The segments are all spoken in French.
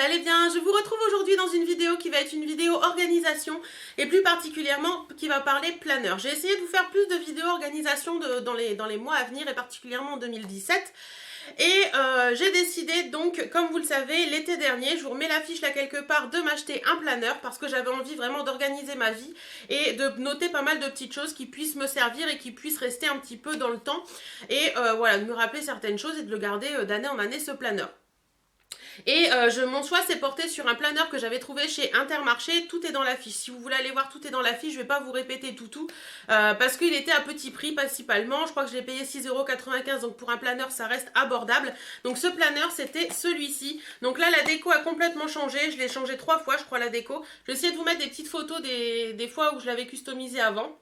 allez bien. Je vous retrouve aujourd'hui dans une vidéo qui va être une vidéo organisation et plus particulièrement qui va parler planeur. J'ai essayé de vous faire plus de vidéos organisation dans les mois à venir et particulièrement en 2017. Et j'ai décidé donc, comme vous le savez, l'été dernier, je vous remets l'affiche là quelque part, de m'acheter un planeur parce que j'avais envie vraiment d'organiser ma vie et de noter pas mal de petites choses qui puissent me servir et qui puissent rester un petit peu dans le temps et voilà, de me rappeler certaines choses et de le garder d'année en année ce planeur. Et mon choix s'est porté sur un planeur que j'avais trouvé chez Intermarché. Tout est dans l'affiche. Si vous voulez aller voir, tout est dans l'affiche. Je ne vais pas vous répéter tout. Parce qu'il était à petit prix principalement. Je crois que je l'ai payé 6,95 €. Donc pour un planeur, ça reste abordable. Donc ce planeur, c'était celui-ci. Donc là, la déco a complètement changé. Je l'ai changé 3 fois, je crois, la déco. Je vais essayer de vous mettre des petites photos des fois où je l'avais customisé avant.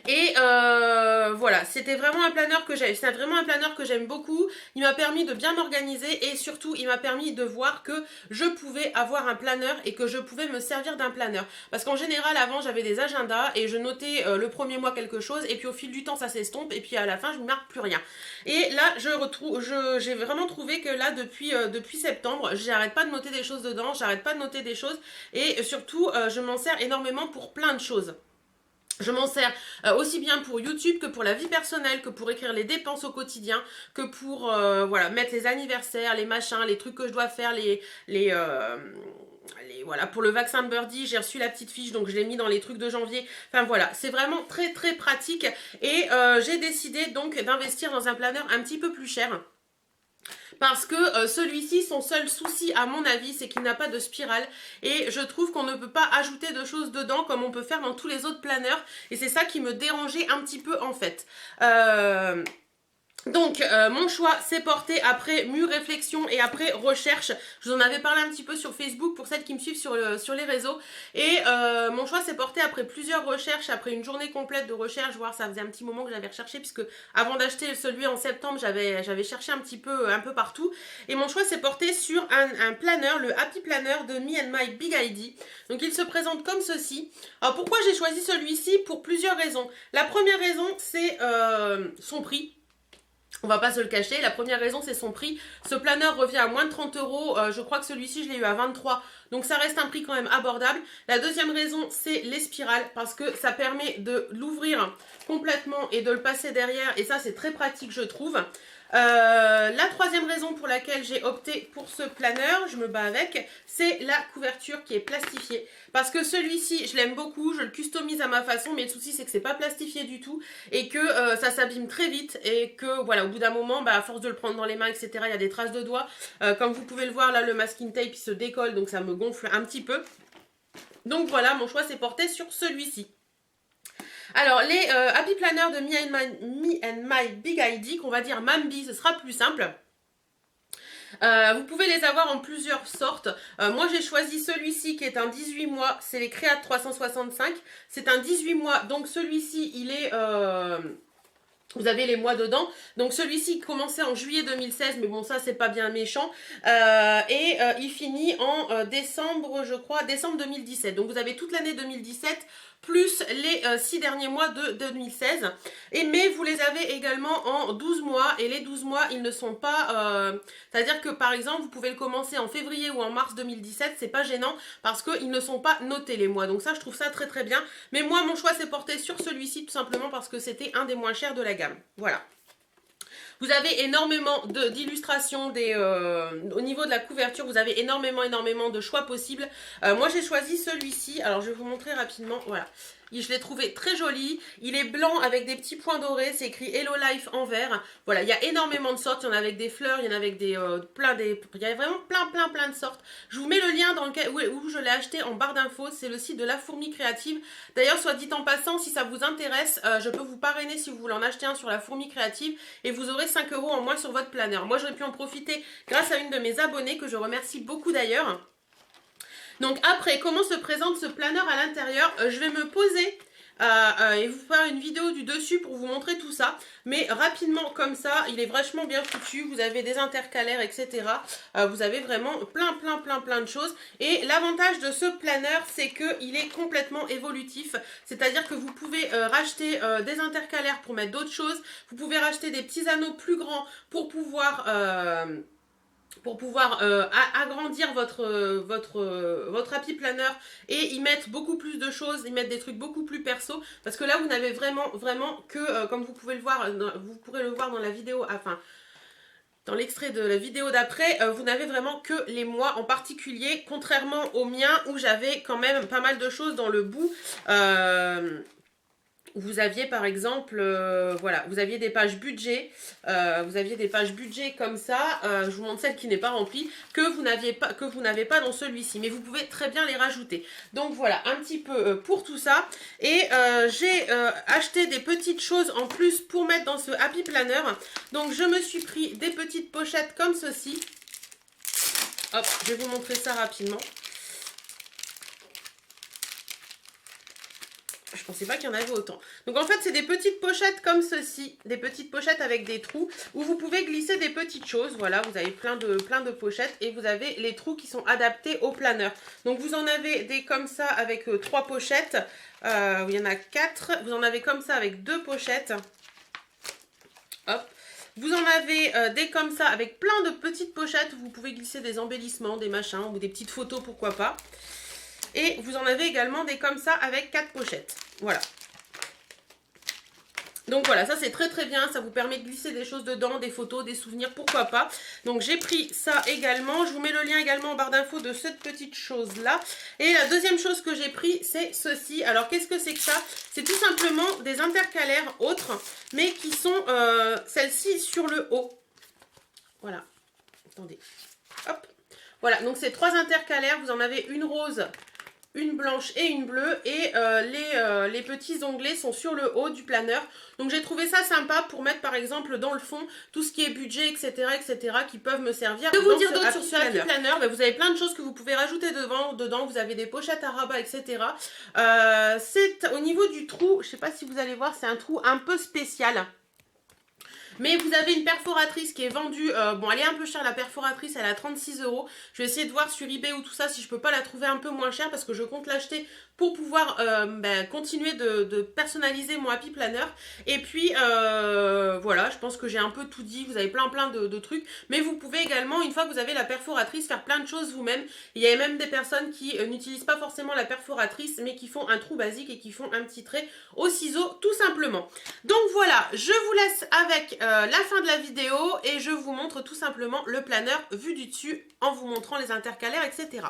Et voilà, c'était vraiment un planeur que j'aime. C'est vraiment un planeur que j'aime beaucoup. Il m'a permis de bien m'organiser et surtout il m'a permis de voir que je pouvais avoir un planeur et que je pouvais me servir d'un planeur. Parce qu'en général avant j'avais des agendas et je notais le premier mois quelque chose et puis au fil du temps ça s'estompe et puis à la fin je ne marque plus rien. Et là j'ai vraiment trouvé que là depuis septembre j'arrête pas de noter des choses dedans, j'arrête pas de noter des choses et surtout je m'en sers énormément pour plein de choses. Je m'en sers aussi bien pour YouTube que pour la vie personnelle, que pour écrire les dépenses au quotidien, que pour voilà, mettre les anniversaires, les machins, les trucs que je dois faire, voilà, pour le vaccin de Birdie, j'ai reçu la petite fiche, donc je l'ai mis dans les trucs de janvier. Enfin voilà, c'est vraiment très très pratique et j'ai décidé donc d'investir dans un planeur un petit peu plus cher. Parce que celui-ci, son seul souci à mon avis, c'est qu'il n'a pas de spirale et je trouve qu'on ne peut pas ajouter de choses dedans comme on peut faire dans tous les autres planeurs et c'est ça qui me dérangeait un petit peu en fait. Donc mon choix s'est porté après mûre réflexion et après recherche. Je vous en avais parlé un petit peu sur Facebook pour celles qui me suivent sur les réseaux. Et mon choix s'est porté après plusieurs recherches, après une journée complète de recherche, voire ça faisait un petit moment que j'avais recherché puisque avant d'acheter celui en septembre, j'avais cherché un peu partout. Et mon choix s'est porté sur un planeur, le Happy Planner de Me and My Big ID. Donc il se présente comme ceci. Alors pourquoi j'ai choisi celui-ci? Pour plusieurs raisons. La première raison c'est son prix. On va pas se le cacher, la première raison c'est son prix. Ce planeur revient à moins de 30 €, je crois que celui-ci je l'ai eu à 23, donc ça reste un prix quand même abordable. La deuxième raison c'est les spirales, parce que ça permet de l'ouvrir complètement et de le passer derrière, et ça c'est très pratique je trouve. La troisième raison pour laquelle j'ai opté pour ce planeur, je me bats avec, c'est la couverture qui est plastifiée. Parce que celui-ci, je l'aime beaucoup, je le customise à ma façon, mais le souci c'est que c'est pas plastifié du tout et que ça s'abîme très vite et que voilà, au bout d'un moment, bah, à force de le prendre dans les mains, etc., il y a des traces de doigts. Comme vous pouvez le voir, là, le masking tape il se décolle, donc ça me gonfle un petit peu. Donc voilà, mon choix s'est porté sur celui-ci. Alors, les Happy Planner de Me and My Big ID, qu'on va dire Mambi, ce sera plus simple. Vous pouvez les avoir en plusieurs sortes. Moi j'ai choisi celui-ci qui est un 18 mois, c'est les Créat 365. C'est un 18 mois, donc celui-ci il est... vous avez les mois dedans. Donc celui-ci commençait en juillet 2016, mais bon ça c'est pas bien méchant. Il finit en décembre, je crois, décembre 2017. Donc vous avez toute l'année 2017 plus les 6 derniers mois de 2016. Mais vous les avez également en 12 mois. Et les 12 mois, ils ne sont pas... c'est-à-dire que par exemple, vous pouvez le commencer en février ou en mars 2017. C'est pas gênant parce qu'ils ne sont pas notés les mois. Donc ça, je trouve ça très très bien. Mais moi, mon choix s'est porté sur celui-ci tout simplement parce que c'était un des moins chers de la gamme. Voilà. Vous avez énormément d'illustrations, au niveau de la couverture, vous avez énormément de choix possibles. Moi j'ai choisi celui-ci, alors je vais vous montrer rapidement, voilà. Je l'ai trouvé très joli, il est blanc avec des petits points dorés, c'est écrit Hello Life en vert. Voilà, il y a énormément de sortes, il y en a avec des fleurs, il y en a avec il y a vraiment plein de sortes. Je vous mets le lien dans lequel, où je l'ai acheté en barre d'infos, c'est le site de La Fourmi Créative. D'ailleurs, soit dit en passant, si ça vous intéresse, je peux vous parrainer si vous voulez en acheter un sur La Fourmi Créative et vous aurez 5 € en moins sur votre planeur. Moi, j'aurais pu en profiter grâce à une de mes abonnées que je remercie beaucoup d'ailleurs. Donc après, comment se présente ce planeur à l'intérieur? Je vais me poser et vous faire une vidéo du dessus pour vous montrer tout ça. Mais rapidement comme ça, il est vachement bien foutu. Vous avez des intercalaires, etc. Vous avez vraiment plein de choses. Et l'avantage de ce planeur, c'est qu'il est complètement évolutif. C'est-à-dire que vous pouvez racheter des intercalaires pour mettre d'autres choses. Vous pouvez racheter des petits anneaux plus grands pour pouvoir... pour pouvoir agrandir votre Happy Planner et y mettre beaucoup plus de choses, y mettre des trucs beaucoup plus perso, parce que là vous n'avez vraiment que, comme vous pouvez le voir, vous pourrez le voir dans la vidéo, enfin dans l'extrait de la vidéo d'après, vous n'avez vraiment que les mois en particulier, contrairement au mien où j'avais quand même pas mal de choses dans le bout. Vous aviez par exemple, voilà, vous aviez des pages budget, comme ça, je vous montre celle qui n'est pas remplie, que vous n'avez pas dans celui-ci, mais vous pouvez très bien les rajouter. Donc voilà, un petit peu pour tout ça, et j'ai acheté des petites choses en plus pour mettre dans ce Happy Planner. Donc je me suis pris des petites pochettes comme ceci. Hop, je vais vous montrer ça rapidement. Je pensais pas qu'il y en avait autant. Donc en fait, c'est des petites pochettes comme ceci, des petites pochettes avec des trous où vous pouvez glisser des petites choses. Voilà, vous avez plein de pochettes et vous avez les trous qui sont adaptés au planeur. Donc vous en avez des comme ça avec 3 pochettes. Il y en a 4. Vous en avez comme ça avec 2 pochettes. Hop. Vous en avez des comme ça avec plein de petites pochettes où vous pouvez glisser des embellissements, des machins ou des petites photos, pourquoi pas. Et vous en avez également des comme ça avec 4 pochettes. Voilà. Donc voilà, ça c'est très très bien, ça vous permet de glisser des choses dedans, des photos, des souvenirs, pourquoi pas. Donc j'ai pris ça également, je vous mets le lien également en barre d'infos de cette petite chose là. Et la deuxième chose que j'ai pris, c'est ceci. Alors qu'est-ce que c'est que ça? C'est tout simplement des intercalaires autres, mais qui sont celles-ci sur le haut. Voilà, attendez, hop. Voilà, donc c'est 3 intercalaires, vous en avez une rose, une blanche et une bleue, et les petits onglets sont sur le haut du planeur. Donc j'ai trouvé ça sympa pour mettre par exemple dans le fond tout ce qui est budget, etc. qui peuvent me servir. Que vous dire d'autre sur ce Happy Planner? Vous avez plein de choses que vous pouvez rajouter dedans, vous avez des pochettes à rabat, etc. C'est au niveau du trou, je sais pas si vous allez voir, c'est un trou un peu spécial. Mais vous avez une perforatrice qui est vendue, bon elle est un peu chère la perforatrice, elle est à 36 €. Je vais essayer de voir sur eBay ou tout ça si je peux pas la trouver un peu moins chère parce que je compte l'acheter pour pouvoir continuer de personnaliser mon Happy Planner. Et puis voilà, je pense que j'ai un peu tout dit, vous avez plein de trucs. Mais vous pouvez également, une fois que vous avez la perforatrice, faire plein de choses vous-même. Il y a même des personnes qui n'utilisent pas forcément la perforatrice mais qui font un trou basique et qui font un petit trait au ciseau tout simplement. Donc voilà, je vous laisse avec la fin de la vidéo et je vous montre tout simplement le planeur vu du dessus en vous montrant les intercalaires, etc.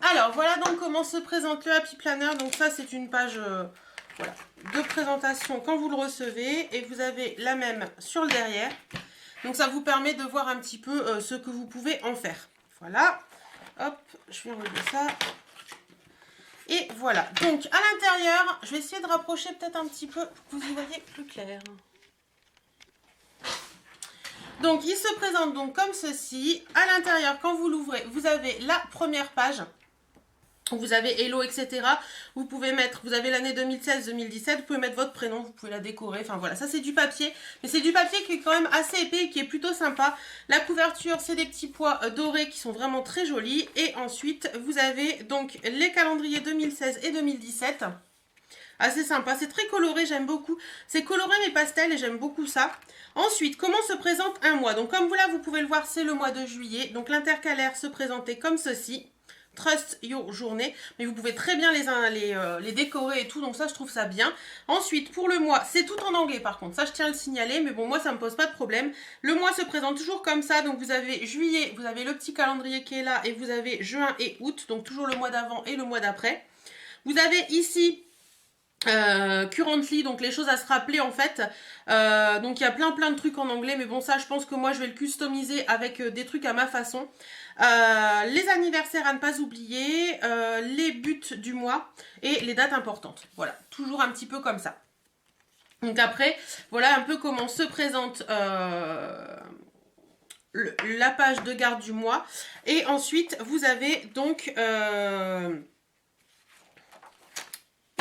Alors voilà donc comment se présente le Happy Planner. Donc ça c'est une page voilà, de présentation quand vous le recevez et vous avez la même sur le derrière. Donc ça vous permet de voir un petit peu ce que vous pouvez en faire. Voilà, hop, je vais enlever ça. Et voilà, donc à l'intérieur, je vais essayer de rapprocher peut-être un petit peu pour que vous y voyez plus clair. Donc il se présente donc comme ceci. À l'intérieur, quand vous l'ouvrez, vous avez la première page. Vous avez Hello, etc. Vous pouvez mettre, vous avez l'année 2016-2017, vous pouvez mettre votre prénom, vous pouvez la décorer. Enfin voilà, ça c'est du papier. Mais c'est du papier qui est quand même assez épais et qui est plutôt sympa. La couverture, c'est des petits pois dorés qui sont vraiment très jolis. Et ensuite, vous avez donc les calendriers 2016 et 2017. Assez sympa, c'est très coloré, j'aime beaucoup. C'est coloré mais pastel et j'aime beaucoup ça. Ensuite, comment se présente un mois? Donc comme vous pouvez le voir, c'est le mois de juillet. Donc l'intercalaire se présentait comme ceci. Trust Your Journée, mais vous pouvez très bien les décorer et tout, donc ça je trouve ça bien. Ensuite pour le mois, c'est tout en anglais par contre, ça je tiens à le signaler, mais bon moi ça me pose pas de problème. Le mois se présente toujours comme ça, donc vous avez juillet, vous avez le petit calendrier qui est là, et vous avez juin et août, donc toujours le mois d'avant et le mois d'après. Vous avez ici currently, donc les choses à se rappeler en fait. Donc il y a plein de trucs en anglais, mais bon ça je pense que moi je vais le customiser avec des trucs à ma façon. Les anniversaires à ne pas oublier, les buts du mois et les dates importantes. Voilà, toujours un petit peu comme ça. Donc après, voilà un peu comment se présente la page de garde du mois. Et ensuite, vous avez donc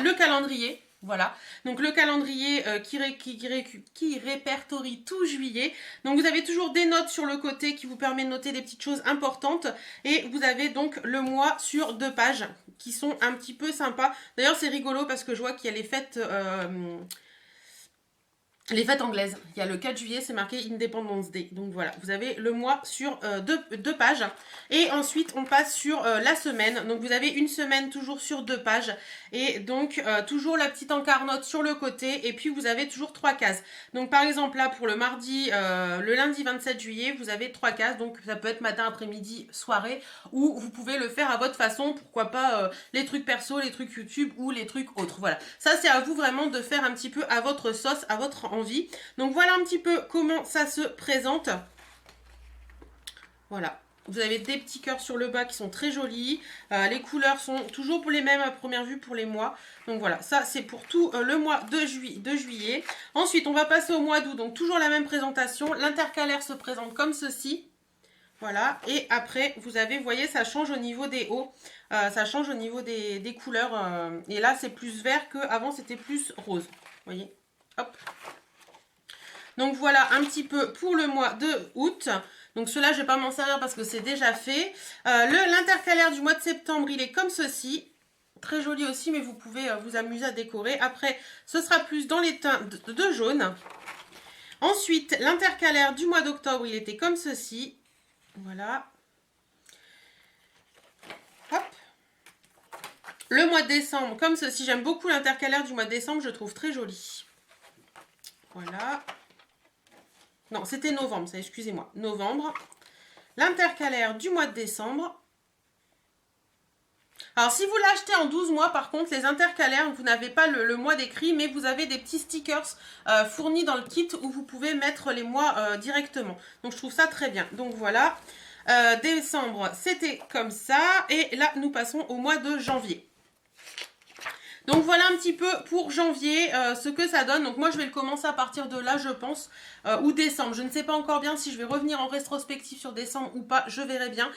le calendrier. Voilà, donc le calendrier qui répertorie tout juillet. Donc vous avez toujours des notes sur le côté qui vous permet de noter des petites choses importantes. Et vous avez donc le mois sur 2 pages qui sont un petit peu sympas. D'ailleurs c'est rigolo parce que je vois qu'il y a les fêtes les fêtes anglaises. Il y a le 4 juillet, c'est marqué Independence Day. Donc voilà, vous avez le mois sur deux pages. Et ensuite, on passe sur la semaine. Donc vous avez une semaine toujours sur 2 pages. Et donc toujours la petite encarnote sur le côté. Et puis vous avez toujours 3 cases. Donc par exemple là, pour le mardi, le lundi 27 juillet, vous avez 3 cases. Donc ça peut être matin, après-midi, soirée. Ou vous pouvez le faire à votre façon. Pourquoi pas les trucs perso, les trucs YouTube ou les trucs autres. Voilà, ça c'est à vous vraiment de faire un petit peu à votre sauce, à votre envie. Donc voilà un petit peu comment ça se présente. Voilà. Vous avez des petits cœurs sur le bas qui sont très jolis. Les couleurs sont toujours pour les mêmes à première vue pour les mois. Donc voilà, ça c'est pour tout le mois de juillet. Ensuite, on va passer au mois d'août. Donc toujours la même présentation. L'intercalaire se présente comme ceci. Voilà. Et après, vous avez, vous voyez, ça change au niveau des hauts. Ça change au niveau des couleurs. Et là, c'est plus vert qu'avant, c'était plus rose. Vous voyez. Hop. Donc voilà un petit peu pour le mois de août. Donc ceux-là, je ne vais pas m'en servir parce que c'est déjà fait. L'intercalaire du mois de septembre, il est comme ceci. Très joli aussi, mais vous pouvez vous amuser à décorer. Après, ce sera plus dans les teints de jaune. Ensuite, l'intercalaire du mois d'octobre, il était comme ceci. Voilà. Hop. Le mois de décembre, comme ceci. J'aime beaucoup l'intercalaire du mois de décembre, je trouve très joli. Voilà. Non, c'était novembre, ça, excusez-moi. Novembre. L'intercalaire du mois de décembre. Alors, si vous l'achetez en 12 mois, par contre, les intercalaires, vous n'avez pas le mois décrit, mais vous avez des petits stickers fournis dans le kit où vous pouvez mettre les mois directement. Donc, je trouve ça très bien. Donc, voilà. Décembre, c'était comme ça. Et là, nous passons au mois de janvier. Donc voilà un petit peu pour janvier ce que ça donne. Donc moi je vais le commencer à partir de là je pense. Ou décembre. Je ne sais pas encore bien si je vais revenir en rétrospective sur décembre ou pas. Je verrai bien.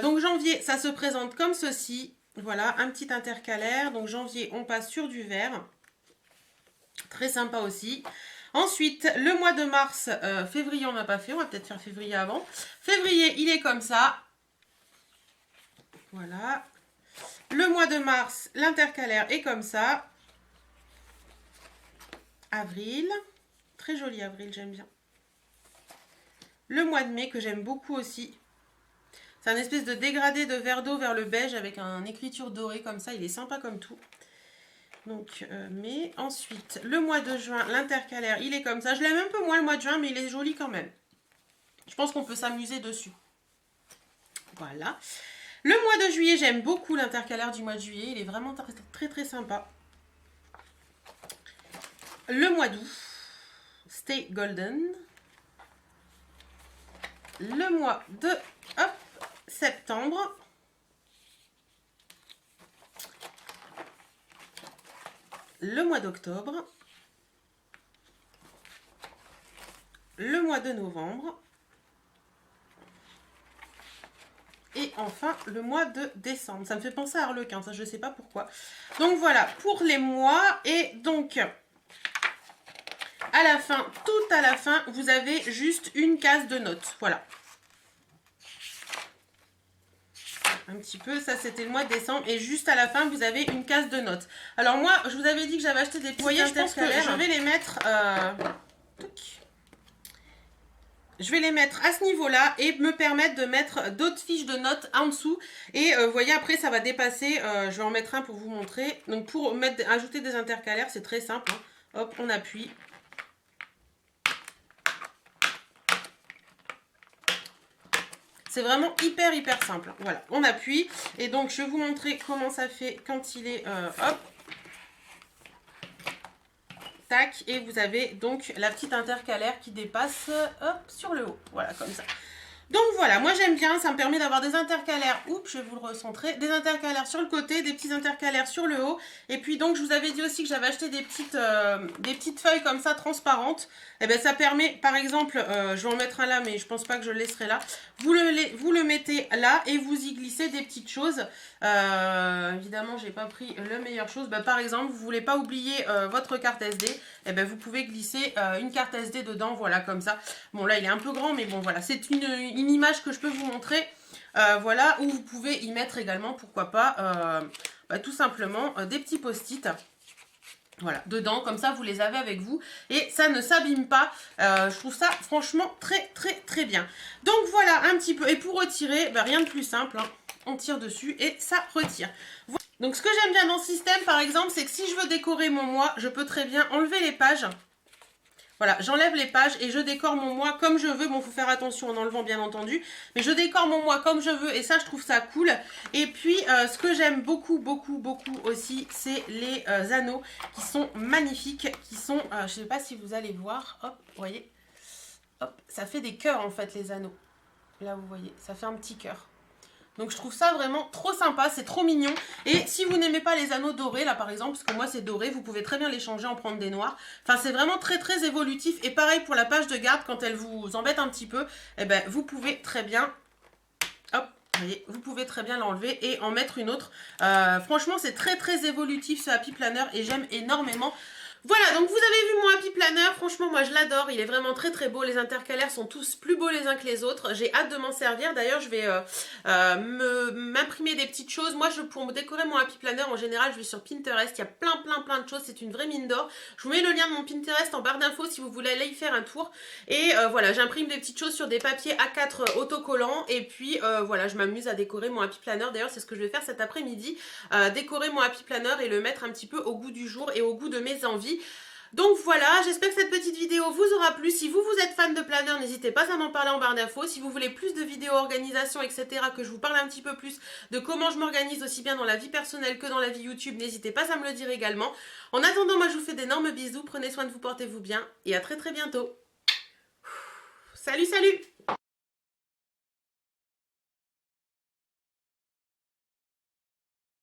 Donc janvier ça se présente comme ceci. Voilà un petit intercalaire. Donc janvier on passe sur du vert. Très sympa aussi. Ensuite le mois de mars. Février on n'a pas fait. On va peut-être faire février avant. Février il est comme ça. Voilà. Le mois de mars, l'intercalaire est comme ça. Avril. Très joli avril, j'aime bien. Le mois de mai, que j'aime beaucoup aussi. C'est un espèce de dégradé de vert d'eau vers le beige avec une écriture dorée comme ça. Il est sympa comme tout. Donc, mai. Ensuite, le mois de juin, l'intercalaire, il est comme ça. Je l'aime un peu moins le mois de juin, mais il est joli quand même. Je pense qu'on peut s'amuser dessus. Voilà. Le mois de juillet, j'aime beaucoup l'intercalaire du mois de juillet. Il est vraiment très, très, très sympa. Le mois d'août, Stay Golden. Le mois de septembre. Le mois d'octobre. Le mois de novembre. Et enfin, le mois de décembre. Ça me fait penser à Harlequin, ça je ne sais pas pourquoi. Donc voilà, pour les mois. Et donc, à la fin, tout à la fin, vous avez juste une case de notes. Voilà. Un petit peu, ça c'était le mois de décembre. Et juste à la fin, vous avez une case de notes. Alors moi, je vous avais dit que j'avais acheté des petits intercalaires. Je pense que je vais les mettre... Je vais les mettre à ce niveau-là et me permettre de mettre d'autres fiches de notes en dessous. Et vous voyez, après, ça va dépasser. Je vais en mettre un pour vous montrer. Donc, pour ajouter des intercalaires, c'est très simple. Hein. Hop, on appuie. C'est vraiment hyper, hyper simple. Voilà, on appuie. Et donc, je vais vous montrer comment ça fait quand il est... hop. Tac, et vous avez donc la petite intercalaire qui dépasse hop, sur le haut. Voilà, comme ça. Donc voilà, moi j'aime bien, ça me permet d'avoir des intercalaires, oups, je vais vous le recentrer, des intercalaires sur le côté, des petits intercalaires sur le haut. Et puis donc je vous avais dit aussi que j'avais acheté des petites feuilles comme ça transparentes. Et bien ça permet, par exemple, je vais en mettre un là, mais je pense pas que je le laisserai là. Vous le mettez là et vous y glissez des petites choses. Évidemment, j'ai pas pris le meilleure chose. Bah, par exemple, vous voulez pas oublier votre carte SD, et ben vous pouvez glisser une carte SD dedans, voilà comme ça. Bon là il est un peu grand, mais bon voilà, c'est une image que je peux vous montrer. Voilà, où vous pouvez y mettre également, pourquoi pas, tout simplement des petits post-it. Voilà, dedans, comme ça vous les avez avec vous et ça ne s'abîme pas. Je trouve ça franchement très bien. Donc voilà un petit peu. Et pour retirer, bah, rien de plus simple, hein. On tire dessus et ça retire. Voilà. Donc ce que j'aime bien dans ce système par exemple, c'est que si je veux décorer mon mois, je peux très bien enlever les pages. Voilà, j'enlève les pages et je décore mon mois comme je veux. Bon, il faut faire attention en enlevant bien entendu. Mais je décore mon mois comme je veux et ça, je trouve ça cool. Et puis, ce que j'aime beaucoup aussi, c'est les anneaux qui sont magnifiques. Qui sont, je ne sais pas si vous allez voir. Hop, vous voyez. Hop, ça fait des cœurs en fait, les anneaux. Là, vous voyez, ça fait un petit cœur. Donc je trouve ça vraiment trop sympa, c'est trop mignon. Et si vous n'aimez pas les anneaux dorés, là par exemple, parce que moi c'est doré, vous pouvez très bien les changer, en prendre des noirs. Enfin c'est vraiment très évolutif. Et pareil pour la page de garde, quand elle vous embête un petit peu, eh ben, vous pouvez très bien... Hop, vous voyez, vous pouvez très bien l'enlever et en mettre une autre. Franchement c'est très évolutif ce Happy Planner et j'aime énormément. Voilà, donc vous avez vu mon Happy Planner, franchement moi je l'adore, il est vraiment très beau, les intercalaires sont tous plus beaux les uns que les autres, j'ai hâte de m'en servir, d'ailleurs je vais m'imprimer des petites choses. Moi pour me décorer mon Happy Planner en général je vais sur Pinterest, il y a plein de choses, c'est une vraie mine d'or. Je vous mets le lien de mon Pinterest en barre d'infos si vous voulez aller y faire un tour. Et voilà, j'imprime des petites choses sur des papiers A4 autocollants et puis voilà, je m'amuse à décorer mon Happy Planner, d'ailleurs c'est ce que je vais faire cet après-midi, décorer mon Happy Planner et le mettre un petit peu au goût du jour et au goût de mes envies. Donc voilà, j'espère que cette petite vidéo vous aura plu. Si vous êtes fan de planner, n'hésitez pas à m'en parler en barre d'infos. Si vous voulez plus de vidéos organisation, etc., que je vous parle un petit peu plus de comment je m'organise aussi bien dans la vie personnelle que dans la vie YouTube, n'hésitez pas à me le dire également. En attendant, moi je vous fais d'énormes bisous, prenez soin de vous, portez-vous bien et à très bientôt. Salut